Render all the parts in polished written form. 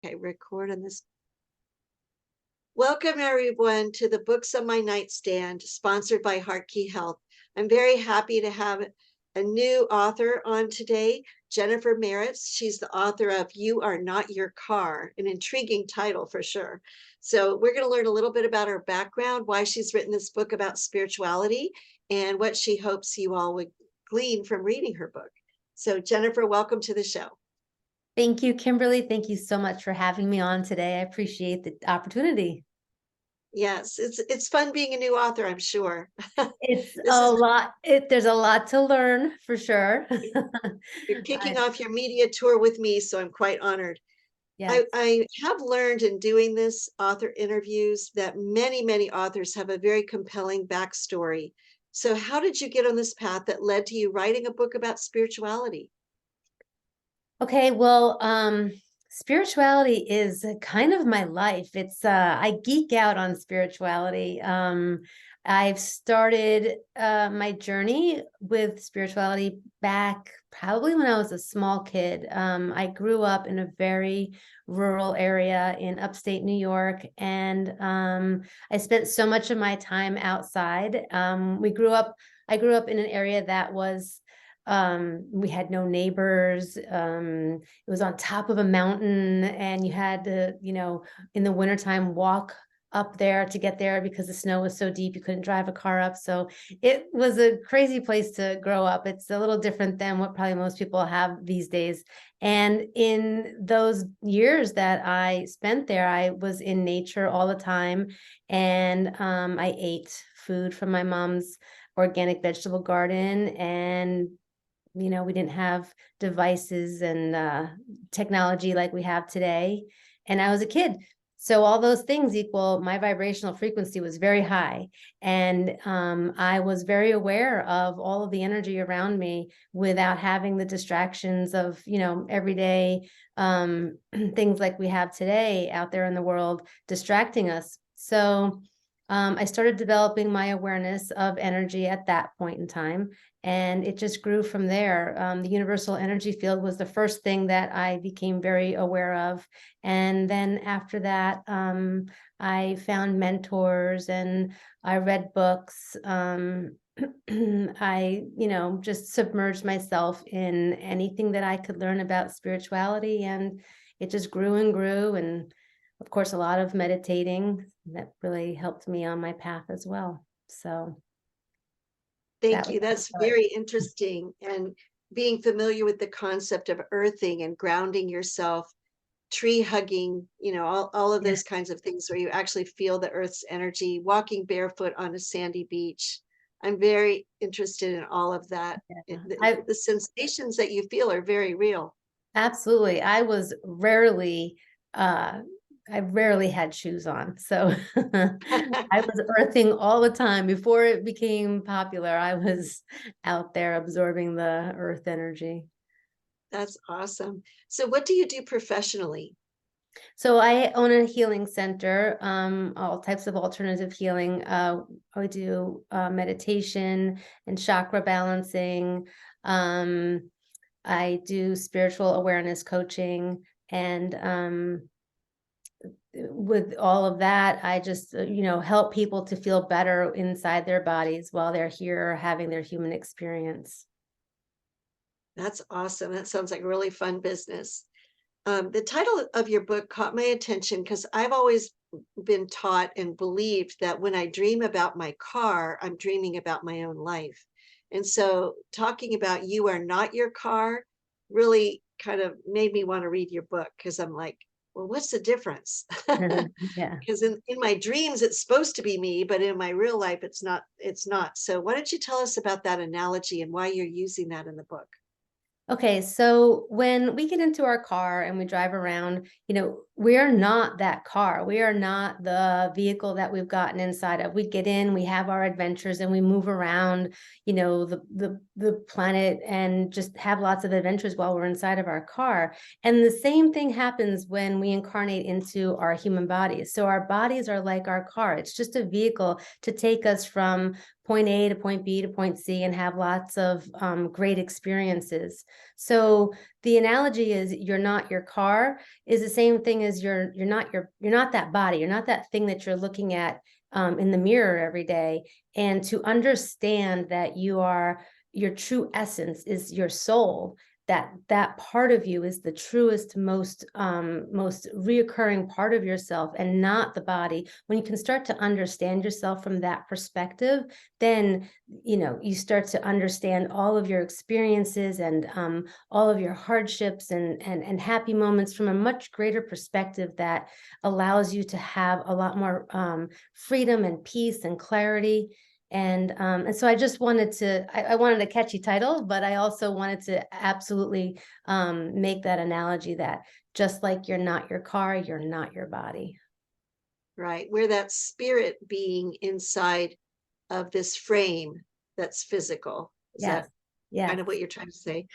Okay, record on this. Welcome everyone to the Books on My Nightstand, sponsored by Hartke Health. I'm very happy to have a new author on today, Jennifer Merritts. She's the author of You Are Not Your Car, an intriguing title for sure. So we're going to learn a little bit about her background, why she's written this book about spirituality, and what she hopes you all would glean from reading her book. So Jennifer, welcome to the show. Thank you, Kimberly. Thank you so much for having me on today. I appreciate the opportunity. Yes, it's fun being a new author, I'm sure. It's This a is lot. There's a lot to learn for sure. You're kicking off your media tour with me, so I'm quite honored. Yes. I have learned in doing this author interviews that many authors have a very compelling backstory. So how did you get on this path that led to you writing a book about spirituality? Okay, well, spirituality is kind of my life. It's I geek out on spirituality. I've started my journey with spirituality back probably when I was a small kid. I grew up in a very rural area in upstate New York, and I spent so much of my time outside. I grew up in an area that was we had no neighbors. It was on top of a mountain, and you had to, in the wintertime walk up there to get there because the snow was so deep you couldn't drive a car up. So it was a crazy place to grow up. It's a little different than what probably most people have these days. And in those years that I spent there, I was in nature all the time, and I ate food from my mom's organic vegetable garden, and we didn't have devices and technology like we have today. And I was a kid. So all those things equal my vibrational frequency was very high. And I was very aware of all of the energy around me without having the distractions of, everyday things like we have today out there in the world distracting us. So I started developing my awareness of energy at that point in time, and it just grew from there. The universal energy field was the first thing that I became very aware of. And then after that, I found mentors and I read books. I, just submerged myself in anything that I could learn about spirituality, and it just grew and grew. And of course, a lot of meditating that really helped me on my path as well. So Thank you. That's very interesting. And being familiar with the concept of earthing and grounding yourself, tree hugging, all of those kinds of things where you actually feel the earth's energy, walking barefoot on a sandy beach. I'm very interested in all of that. The sensations that you feel are very real. Absolutely. I rarely had shoes on. So I was earthing all the time. Before it became popular, I was out there absorbing the earth energy. That's awesome. So what do you do professionally? So I own a healing center, all types of alternative healing. I do meditation and chakra balancing. I do spiritual awareness coaching, and with all of that, I just, help people to feel better inside their bodies while they're here having their human experience. That's awesome. That sounds like a really fun business. The title of your book caught my attention because I've always been taught and believed that when I dream about my car, I'm dreaming about my own life. And so talking about You Are Not Your Car really kind of made me want to read your book, because I'm like, well, what's the difference? Yeah. Because in my dreams, it's supposed to be me, but in my real life, it's not. So why don't you tell us about that analogy and why you're using that in the book? Okay, so when we get into our car and we drive around, we are not that car. We are not the vehicle that we've gotten inside of. We get in, we have our adventures, and we move around, the planet, and just have lots of adventures while we're inside of our car. And the same thing happens when we incarnate into our human bodies. So our bodies are like our car. It's just a vehicle to take us from point A to point B to point C and have lots of great experiences. So the analogy is you're not your car is the same thing as you're not that body. You're not that thing that you're looking at in the mirror every day. And to understand that your true essence is your soul, that part of you is the truest, most reoccurring part of yourself, and not the body. When you can start to understand yourself from that perspective, then you start to understand all of your experiences and all of your hardships and happy moments from a much greater perspective that allows you to have a lot more freedom and peace and clarity. And so I just wanted to, I wanted a catchy title, but I also wanted to absolutely make that analogy that just like you're not your car, you're not your body. Right. We're that spirit being inside of this frame that's physical. Is Yes. that Yes. kind of what you're trying to say?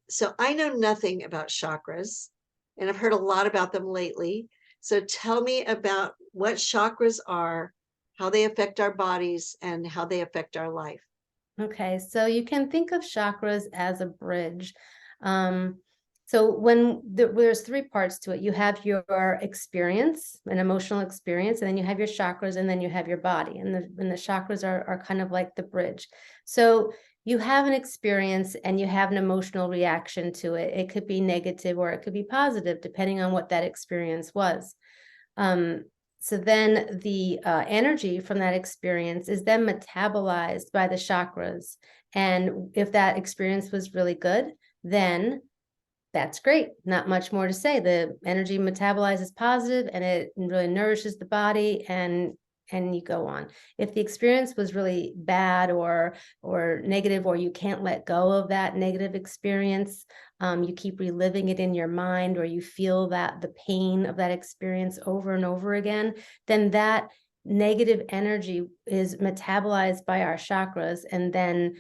So I know nothing about chakras, and I've heard a lot about them lately. So tell me about what chakras are, how they affect our bodies, and how they affect our life. Okay, so you can think of chakras as a bridge. So when there's three parts to it, you have your experience, an emotional experience, and then you have your chakras, and then you have your body. And the chakras are kind of like the bridge. So you have an experience and you have an emotional reaction to it. It could be negative or it could be positive, depending on what that experience was. So then the energy from that experience is then metabolized by the chakras. And if that experience was really good, then that's great. Not much more to say. The energy metabolizes positive and it really nourishes the body, and you go on. If the experience was really bad or negative, or you can't let go of that negative experience, you keep reliving it in your mind, or you feel that the pain of that experience over and over again, then that negative energy is metabolized by our chakras and then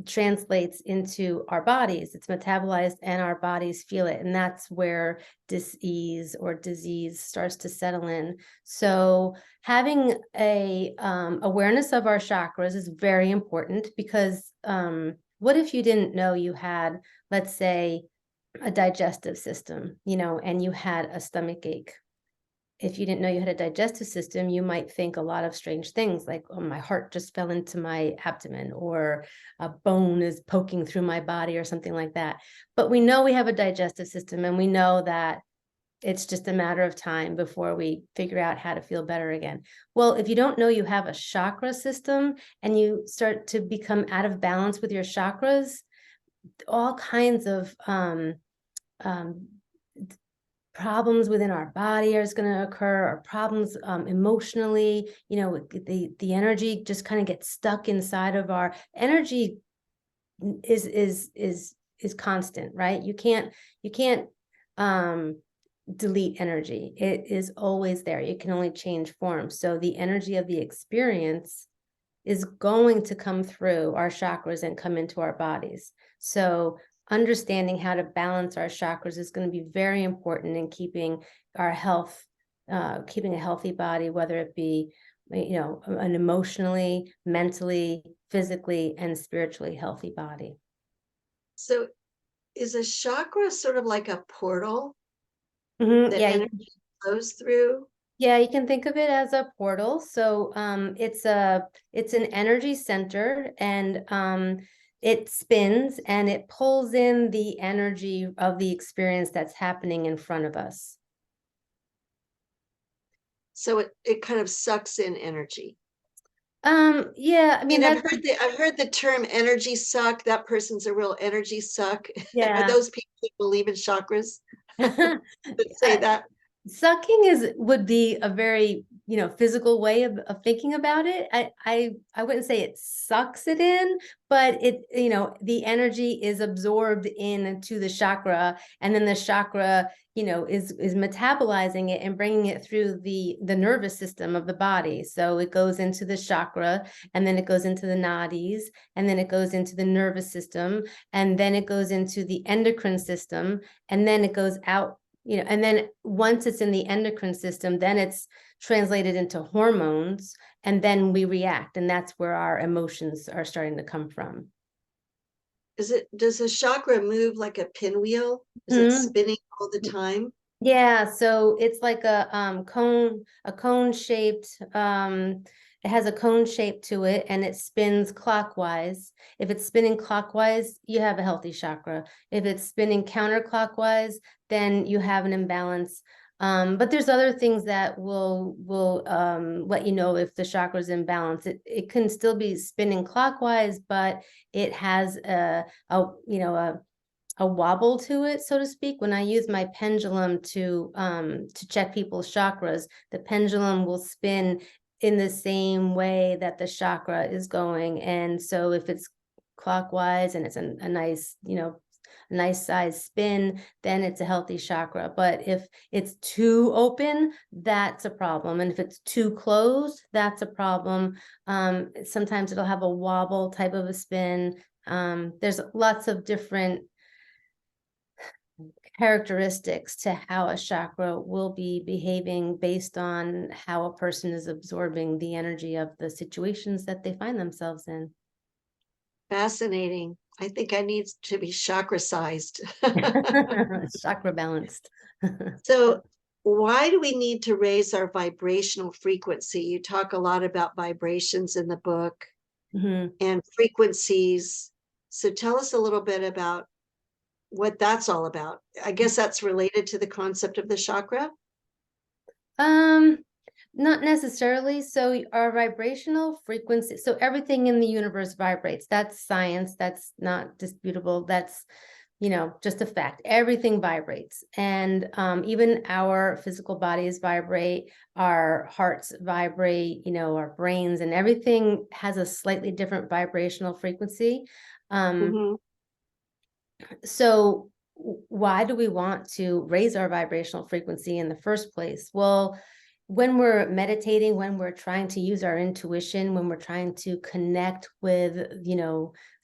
translates into our bodies. It's metabolized and our bodies feel it. And that's where dis-ease or disease starts to settle in. So having a awareness of our chakras is very important, because what if you didn't know you had, let's say, a digestive system, and you had a stomach ache? If you didn't know you had a digestive system, you might think a lot of strange things like, oh, my heart just fell into my abdomen, or a bone is poking through my body, or something like that. But we know we have a digestive system, and we know that it's just a matter of time before we figure out how to feel better again. Well, if you don't know you have a chakra system and you start to become out of balance with your chakras, all kinds of problems within our body are going to occur, or problems emotionally. The energy just kind of gets stuck inside of our energy. Is constant, right? You can't delete energy. It is always there. You can only change form. So the energy of the experience is going to come through our chakras and come into our bodies. So understanding how to balance our chakras is going to be very important in keeping our health, keeping a healthy body, whether it be, an emotionally, mentally, physically, and spiritually healthy body. So is a chakra sort of like a portal that Yeah, energy flows through? yeah, you can think of it as a portal. So it's an energy center, and it spins and it pulls in the energy of the experience that's happening in front of us. So it kind of sucks in energy. Yeah, I I mean, mean, I've heard the term energy suck. That person's a real energy suck. Are yeah. those people who believe in chakras that say that? Sucking would be a very, physical way of thinking about it. I wouldn't say it sucks it in, but it, the energy is absorbed into the chakra, and then the chakra, is metabolizing it and bringing it through the nervous system of the body. So it goes into the chakra, and then it goes into the nadis, and then it goes into the nervous system, and then it goes into the endocrine system, and then it goes out and then once it's in the endocrine system, then it's translated into hormones, and then we react, and that's where our emotions are starting to come from. Does the chakra move like a pinwheel? Is it spinning all the time? Yeah, so it's like a cone shaped, it has a cone shape to it, and it spins clockwise. If it's spinning clockwise, you have a healthy chakra. If it's spinning counterclockwise, then you have an imbalance. But there's other things that will let you know if the chakra is imbalanced. It can still be spinning clockwise, but it has a wobble to it, so to speak. When I use my pendulum to check people's chakras, the pendulum will spin in the same way that the chakra is going. And so if it's clockwise and it's a nice, nice size spin, then it's a healthy chakra. But if it's too open, that's a problem. And if it's too closed, that's a problem. Sometimes it'll have a wobble type of a spin. There's lots of different characteristics to how a chakra will be behaving based on how a person is absorbing the energy of the situations that they find themselves in. Fascinating. I think I need to be chakra sized. Chakra balanced. So, why do we need to raise our vibrational frequency? You talk a lot about vibrations in the book and frequencies. So, tell us a little bit about what that's all about. I guess that's related to the concept of the chakra. Not necessarily. So our vibrational frequency, so everything in the universe vibrates. That's science. That's not disputable. That's, just a fact. Everything vibrates. And even our physical bodies vibrate, our hearts vibrate, our brains, and everything has a slightly different vibrational frequency. So why do we want to raise our vibrational frequency in the first place? Well, when we're meditating, when we're trying to use our intuition, when we're trying to connect with,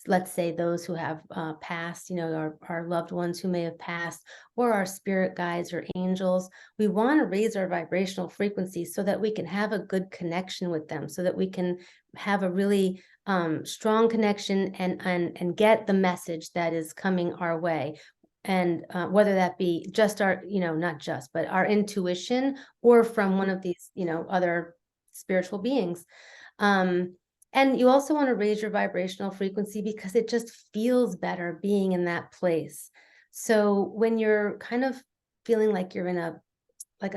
let's say those who have passed, our loved ones who may have passed, or our spirit guides or angels, we want to raise our vibrational frequency so that we can have a good connection with them, so that we can have a really strong connection and get the message that is coming our way. And whether that be just our, not just, but our intuition, or from one of these, other spiritual beings. And you also want to raise your vibrational frequency because it just feels better being in that place. So when you're kind of feeling like you're in a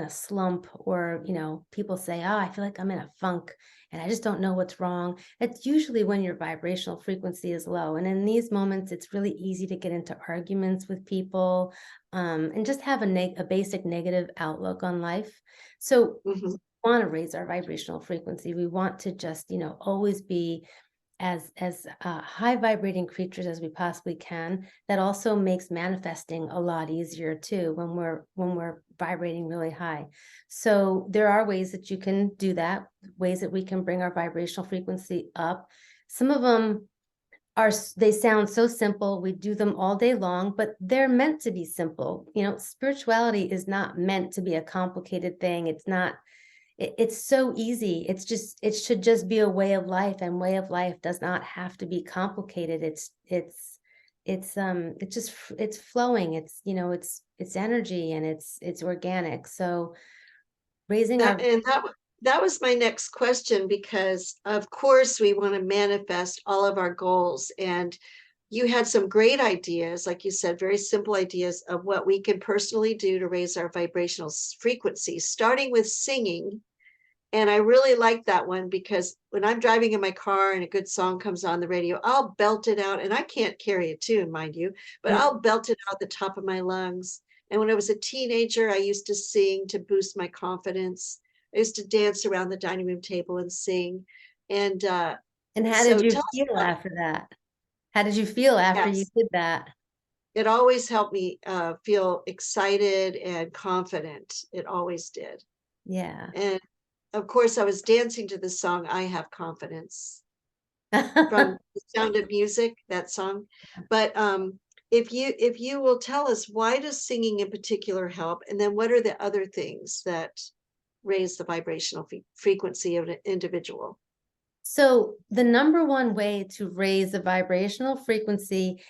slump, or, people say, oh, I feel like I'm in a funk and I just don't know what's wrong. It's usually when your vibrational frequency is low. And in these moments, it's really easy to get into arguments with people and just have a basic negative outlook on life. So we want to raise our vibrational frequency. We want to just, always be as high vibrating creatures as we possibly can. That also makes manifesting a lot easier too, when we're vibrating really high. So there are ways that you can do that, ways that we can bring our vibrational frequency up. Some of them they sound so simple. We do them all day long, but they're meant to be simple. Spirituality is not meant to be a complicated thing. It's so easy. It should just be a way of life, and way of life does not have to be complicated. It's flowing. It's energy, and it's organic. So raising that was my next question, because of course we want to manifest all of our goals, and you had some great ideas, like you said, very simple ideas of what we can personally do to raise our vibrational frequency, starting with singing. And I really like that one, because when I'm driving in my car and a good song comes on the radio, I'll belt it out. And I can't carry a tune, mind you, but I'll belt it out the top of my lungs. And when I was a teenager, I used to sing to boost my confidence. I used to dance around the dining room table and sing. And how did you feel after that? How did you feel after you did that? It always helped me feel excited and confident. It always did. Yeah. And of course, I was dancing to the song, I Have Confidence, from The Sound of Music, that song. But if you will tell us, why does singing in particular help? And then what are the other things that raise the vibrational frequency of an individual? So the number one way to raise the vibrational frequency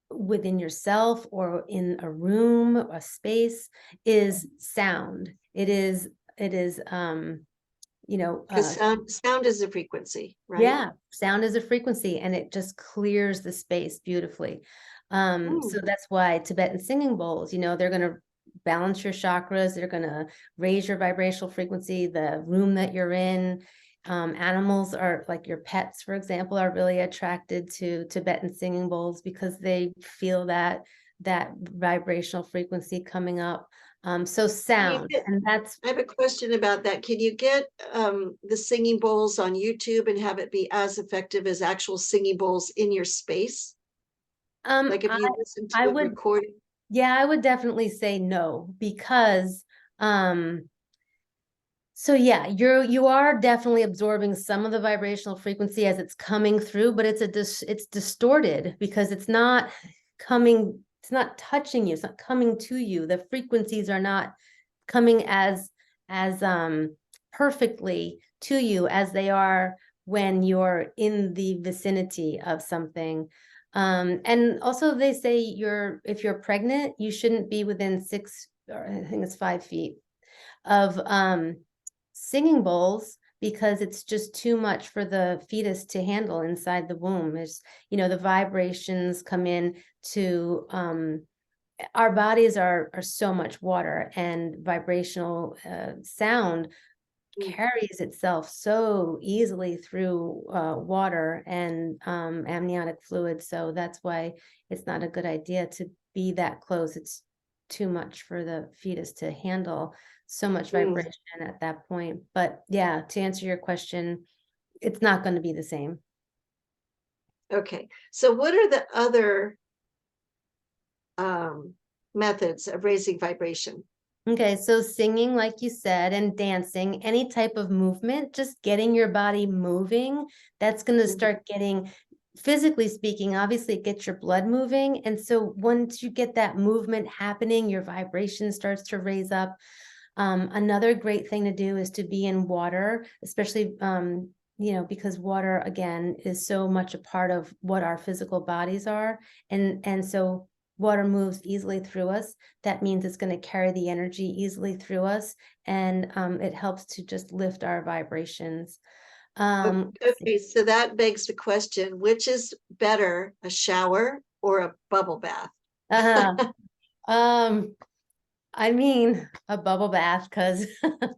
within yourself or in a room or a space is sound. It is Because sound is a frequency, right? yeah, sound is a frequency and it just clears the space beautifully. So that's why Tibetan singing bowls, they're going to balance your chakras, they're going to raise your vibrational frequency, the room that you're in. Animals are like your pets, for example, are really attracted to Tibetan singing bowls because they feel that vibrational frequency coming up. So sound, and that's I have a question about that. Can you get the singing bowls on YouTube and have it be as effective as actual singing bowls in your space? Like if I you listen I to a would recording. Yeah, I would definitely say no because so yeah, you are definitely absorbing some of the vibrational frequency as it's coming through, but it's distorted because it's not touching you, it's not coming to you. The frequencies are not coming as perfectly to you as they are when you're in the vicinity of something. And also they say if you're pregnant, you shouldn't be within 6, or I think it's 5 feet of singing bowls because it's just too much for the fetus to handle inside the womb. The vibrations come in to our bodies are so much water, and vibrational sound carries itself so easily through water and amniotic fluid. So that's why it's not a good idea to be that close. It's too much for the fetus to handle, so much vibration at that point. But yeah, to answer your question, it's not going to be the same. Okay. So what are the other methods of raising vibration? Okay, so singing, like you said, and dancing, any type of movement, just getting your body moving, that's going to start getting, physically speaking, obviously it gets your blood moving. And so once you get that movement happening, your vibration starts to raise up. Another great thing to do is to be in water, especially, because water, again, is so much a part of what our physical bodies are. And so water moves easily through us. That means it's going to carry the energy easily through us, and it helps to just lift our vibrations. Okay, so that begs the question, which is better, a shower or a bubble bath? uh, um, I mean, a bubble bath, because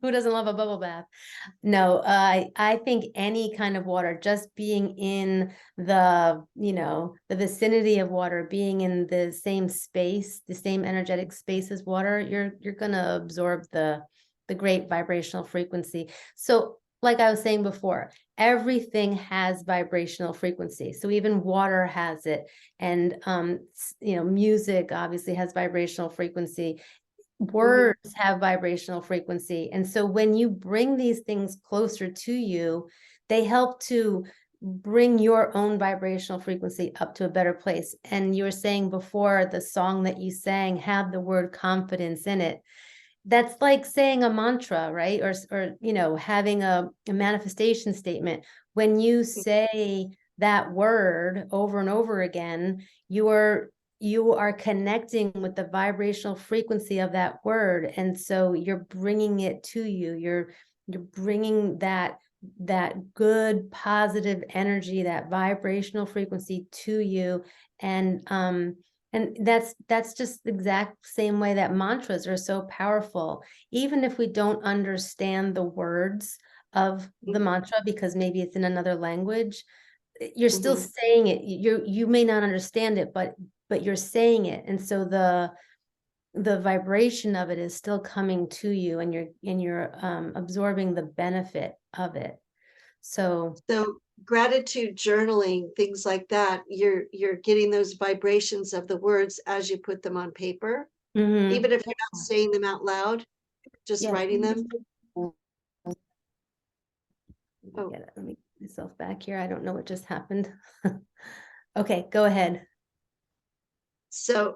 who doesn't love a bubble bath? No, I think any kind of water, just being in the vicinity of water, being in the same space, the same energetic space as water, you're gonna absorb the great vibrational frequency. So, like I was saying before, everything has vibrational frequency. So even water has it, and music obviously has vibrational frequency. Words have vibrational frequency. And so when you bring these things closer to you, they help to bring your own vibrational frequency up to a better place. And you were saying before, the song that you sang had the word confidence in it. That's like saying a mantra, right? Or having a manifestation statement. When you say that word over and over again, you are connecting with the vibrational frequency of that word, and so you're bringing it to you. You're bringing that good positive energy, that vibrational frequency to you, and that's just the exact same way that mantras are so powerful. Even if we don't understand the words of the mantra because maybe it's in another language, you're still saying it. You may not understand it, but you're saying it. And so the vibration of it is still coming to you, and you're absorbing the benefit of it. So Gratitude journaling, things like that, you're getting those vibrations of the words as you put them on paper, even if you're not saying them out loud, just yes. writing them. Let me get myself back here. I don't know what just happened. Okay, go ahead. So,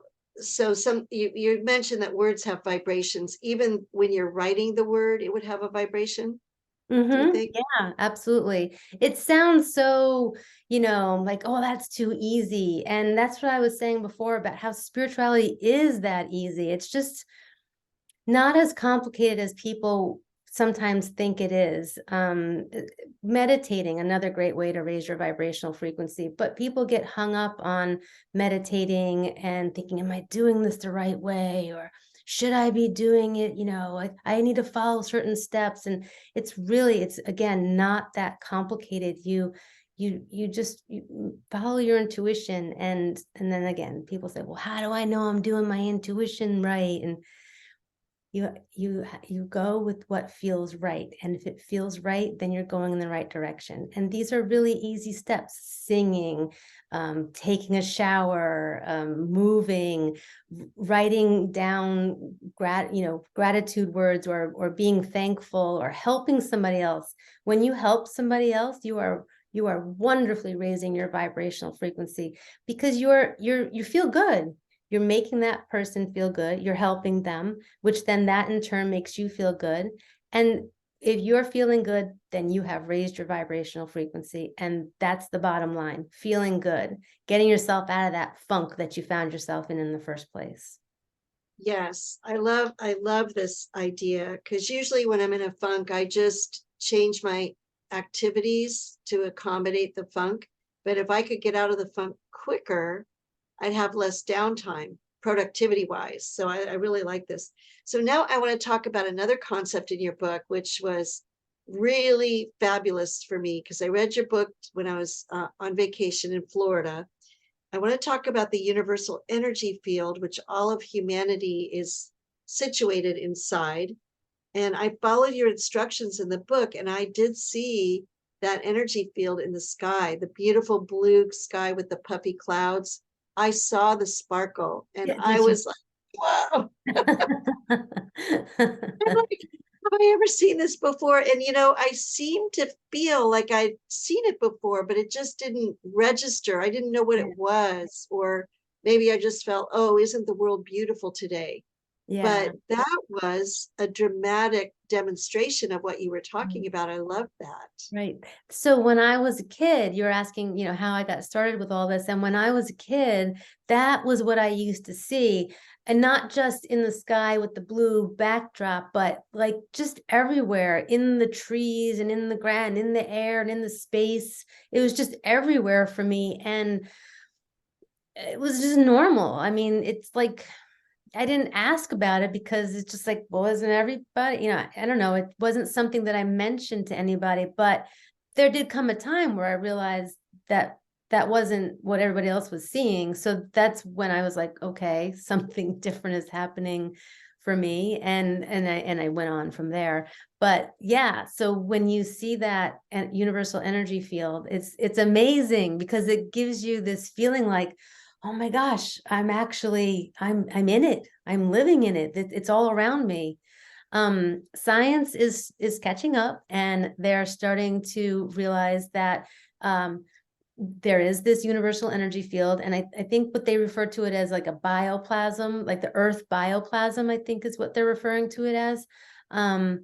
you mentioned that words have vibrations. Even when you're writing the word, it would have a vibration, do you think? Yeah, absolutely. It sounds so, like, oh, that's too easy. And that's what I was saying before about how spirituality is that easy. It's just not as complicated as people sometimes think it is. Meditating, another great way to raise your vibrational frequency, but people get hung up on meditating and thinking, am I doing this the right way? Or should I be doing it? I need to follow certain steps. And it's again, not that complicated. You just follow your intuition. And then again, people say, well, how do I know I'm doing my intuition right? And you go with what feels right, and if it feels right, then you're going in the right direction. And these are really easy steps: singing, taking a shower, moving, writing down gratitude words, or being thankful, or helping somebody else. When you help somebody else, you are wonderfully raising your vibrational frequency, because you feel good. You're making that person feel good. You're helping them, which then that in turn makes you feel good. And if you're feeling good, then you have raised your vibrational frequency. And that's the bottom line: feeling good, getting yourself out of that funk that you found yourself in the first place. Yes, I love this idea, because usually when I'm in a funk, I just change my activities to accommodate the funk. But if I could get out of the funk quicker, I'd have less downtime productivity wise. So I really like this. So now I want to talk about another concept in your book, which was really fabulous for me because I read your book when I was on vacation in Florida. I want to talk about the universal energy field, which all of humanity is situated inside. And I followed your instructions in the book, and I did see that energy field in the sky, the beautiful blue sky with the puffy clouds. I saw the sparkle, and Yeah, I did you? was like, whoa. I'm like, have I ever seen this before? And I seem to feel like I'd seen it before, but it just didn't register. I didn't know what Yeah. it was, or maybe I just felt, oh, isn't the world beautiful today? Yeah. But that was a dramatic demonstration of what you were talking about. I love that. Right. So when I was a kid, you're asking, how I got started with all this. And when I was a kid, that was what I used to see. And not just in the sky with the blue backdrop, but like just everywhere, in the trees and in the ground, in the air and in the space. It was just everywhere for me. And it was just normal. I mean, it's like I didn't ask about it because it's just like, well, isn't everybody, I don't know. It wasn't something that I mentioned to anybody, but there did come a time where I realized that that wasn't what everybody else was seeing. So that's when I was like, okay, something different is happening for me. And I went on from there. But yeah, so when you see that universal energy field, it's amazing because it gives you this feeling like, oh my gosh, I'm in it. I'm living in it. It's all around me. Science is catching up, and they're starting to realize that there is this universal energy field. And I think what they refer to it as, like a bioplasm, like the earth bioplasm, I think is what they're referring to it as. And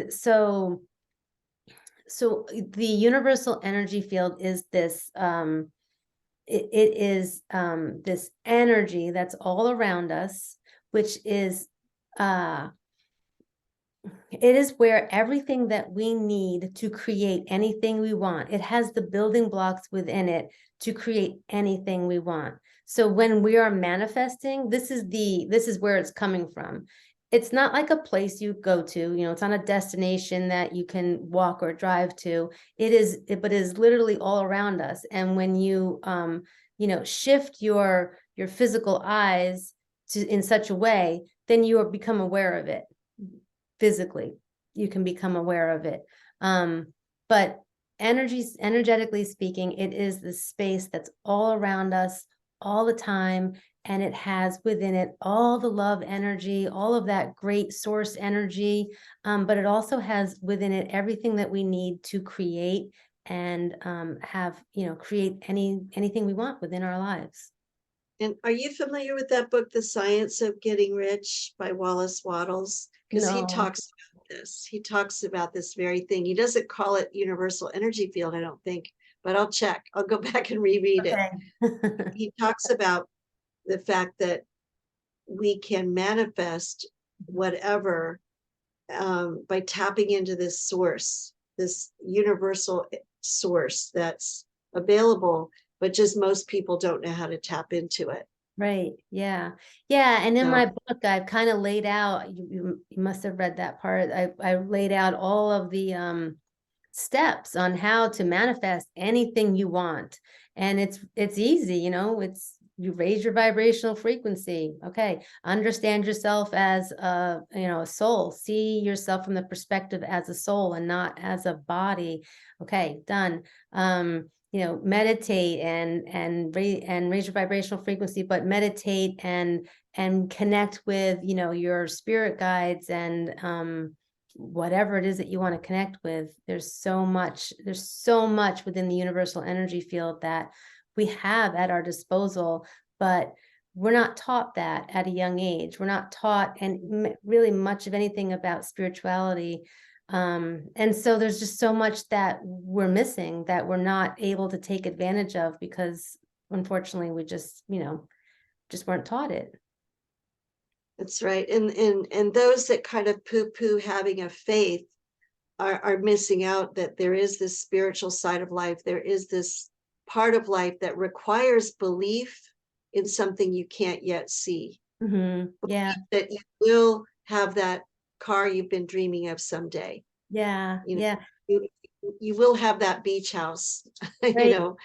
so the universal energy field is this it is this energy that's all around us, which is it is where everything that we need to create anything we want. It has the building blocks within it to create anything we want. So when we are manifesting, this is where it's coming from. It's not like a place you go to, it's not a destination that you can walk or drive to. But it is literally all around us. And when you shift your physical eyes in such a way, then you become aware of it physically. You can become aware of it. But energetically speaking, it is the space that's all around us all the time. And it has within it all the love energy, all of that great source energy. But it also has within it everything that we need to create and create anything we want within our lives. And are you familiar with that book, The Science of Getting Rich by Wallace Wattles? Because he No. talks about this. He talks about this very thing. He doesn't call it universal energy field, I don't think, but I'll check. I'll go back and reread it. Okay. He talks about the fact that we can manifest whatever by tapping into this source, this universal source that's available, but just most people don't know how to tap into it. Right. Yeah. Yeah. And in So my book, I've kind of laid out, you must have read that part. I laid out all of the steps on how to manifest anything you want. And it's easy, you raise your vibrational frequency. Okay. Understand yourself as a soul. See yourself from the perspective as a soul and not as a body. Okay, done. Meditate and raise your vibrational frequency, but meditate and connect with, your spirit guides and whatever it is that you want to connect with. There's so much within the universal energy field that we have at our disposal, but we're not taught that at a young age. We're not taught really much of anything about spirituality. And so there's just so much that we're missing that we're not able to take advantage of because unfortunately we just weren't taught it. that's right. And those that kind of poo-poo having a faith are missing out that there is this spiritual side of life. There is this part of life that requires belief in something you can't yet see. Mm-hmm. Yeah. That you will have that car you've been dreaming of someday. Yeah. You know, Yeah. you will have that beach house, Right. Um,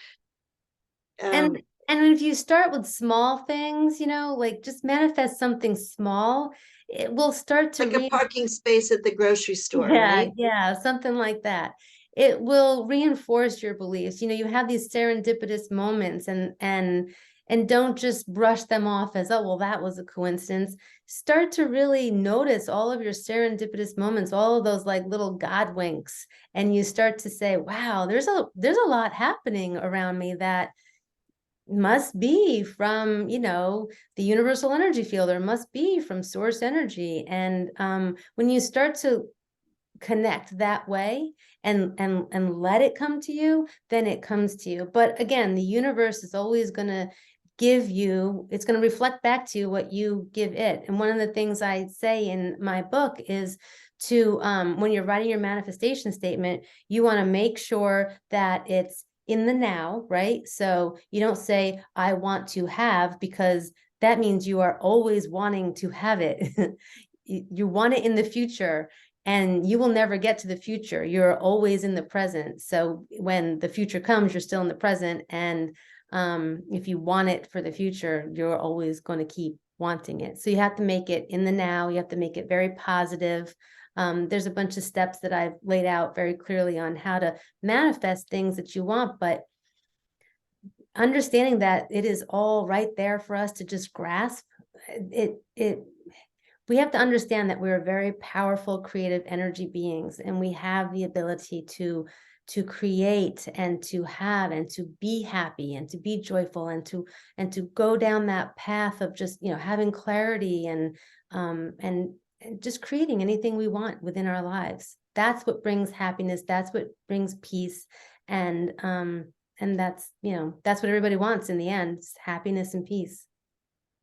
And if you start with small things, like just manifest something small, it will start to like a parking space at the grocery store, yeah, right? yeah, something like that. It will reinforce your beliefs. You have these serendipitous moments and don't just brush them off as, oh, well, that was a coincidence. Start to really notice all of your serendipitous moments, all of those like little God winks, and you start to say, wow, there's a lot happening around me that must be from the universal energy field, or must be from source energy. And when you start to connect that way and let it come to you, then it comes to you. But again, the universe is always going to it's going to reflect back to you what you give it. And one of the things I say in my book is to when you're writing your manifestation statement, you want to make sure that it's in the now, right? So you don't say I want to have, because that means you are always wanting to have it. You want it in the future, and you will never get to the future. You're always in the present. So when the future comes, you're still in the present. And if you want it for the future, you're always going to keep wanting it. So you have to make it in the now. You have to make it very positive. There's a bunch of steps that I've laid out very clearly on how to manifest things that you want, but understanding that it is all right there for us to just grasp we have to understand that we're very powerful, creative energy beings, and we have the ability to create and to have and to be happy and to be joyful and to go down that path of just having clarity and just creating anything we want within our lives. That's what brings happiness. That's what brings peace, and that's that's what everybody wants in the end: happiness and peace.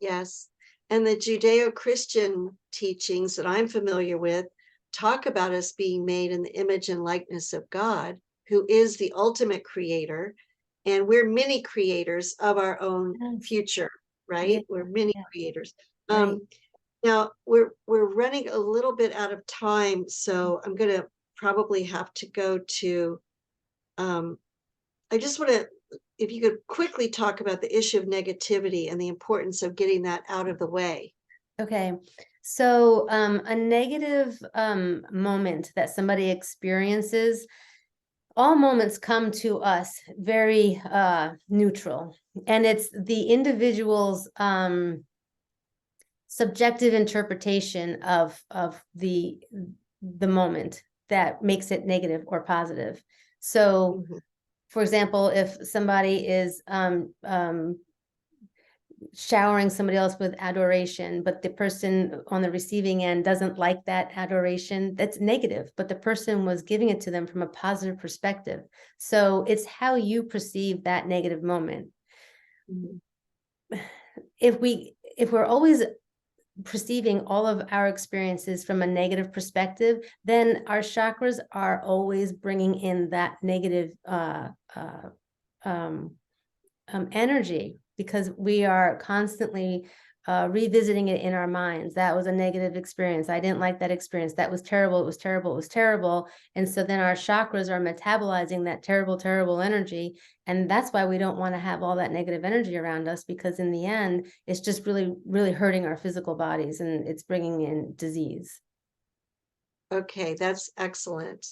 Yes. And the Judeo-Christian teachings that I'm familiar with talk about us being made in the image and likeness of God, who is the ultimate creator. And we're mini creators of our own future, right? Yeah. We're mini creators. Right. Now we're running a little bit out of time, so I'm going to probably have to go to, I just want to, if you could quickly talk about the issue of negativity and the importance of getting that out of the way. Okay. So a negative moment that somebody experiences, all moments come to us very neutral, and it's the individual's subjective interpretation of the moment that makes it negative or positive. So Mhm. for example, if somebody is showering somebody else with adoration, but the person on the receiving end doesn't like that adoration, that's negative, but the person was giving it to them from a positive perspective. So it's how you perceive that negative moment. Mhm. If we're always perceiving all of our experiences from a negative perspective, then our chakras are always bringing in that negative energy, because we are constantly revisiting it in our minds. That was a negative experience. I didn't like that experience. That was terrible. It was terrible. It was terrible. And so then our chakras are metabolizing that terrible, terrible energy. And that's why we don't want to have all that negative energy around us, because in the end, it's just really, really hurting our physical bodies, and it's bringing in disease. Okay, that's excellent.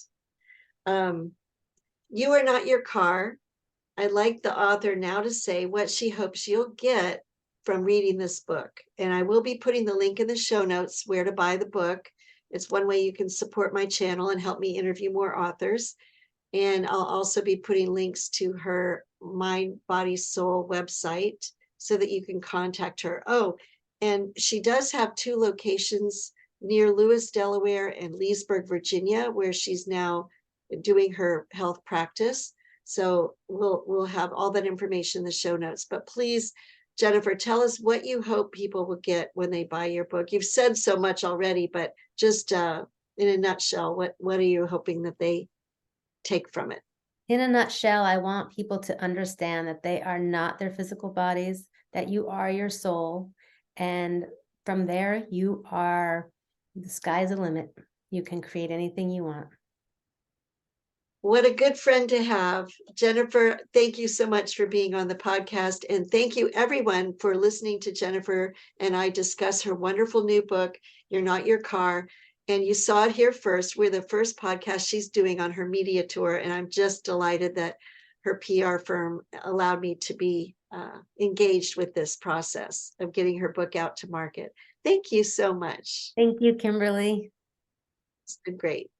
You are not your car. I'd like the author now to say what she hopes you'll get from reading this book. And I will be putting the link in the show notes where to buy the book. It's one way you can support my channel and help me interview more authors. And I'll also be putting links to her Mind, Body, Soul website so that you can contact her. Oh, and she does have 2 locations near Lewes, Delaware, and Leesburg, Virginia, where she's now doing her health practice. So we'll have all that information in the show notes. But please, Jennifer, tell us what you hope people will get when they buy your book. You've said so much already, but just in a nutshell, what are you hoping that they take from it? In a nutshell, I want people to understand that they are not their physical bodies, that you are your soul. And from there, the sky's the limit. You can create anything you want. What a good friend to have. Jennifer, thank you so much for being on the podcast. And thank you, everyone, for listening to Jennifer and I discuss her wonderful new book, You're Not Your Car. And you saw it here first. We're the first podcast she's doing on her media tour. And I'm just delighted that her PR firm allowed me to be engaged with this process of getting her book out to market. Thank you so much. Thank you, Kimberly. It's been great.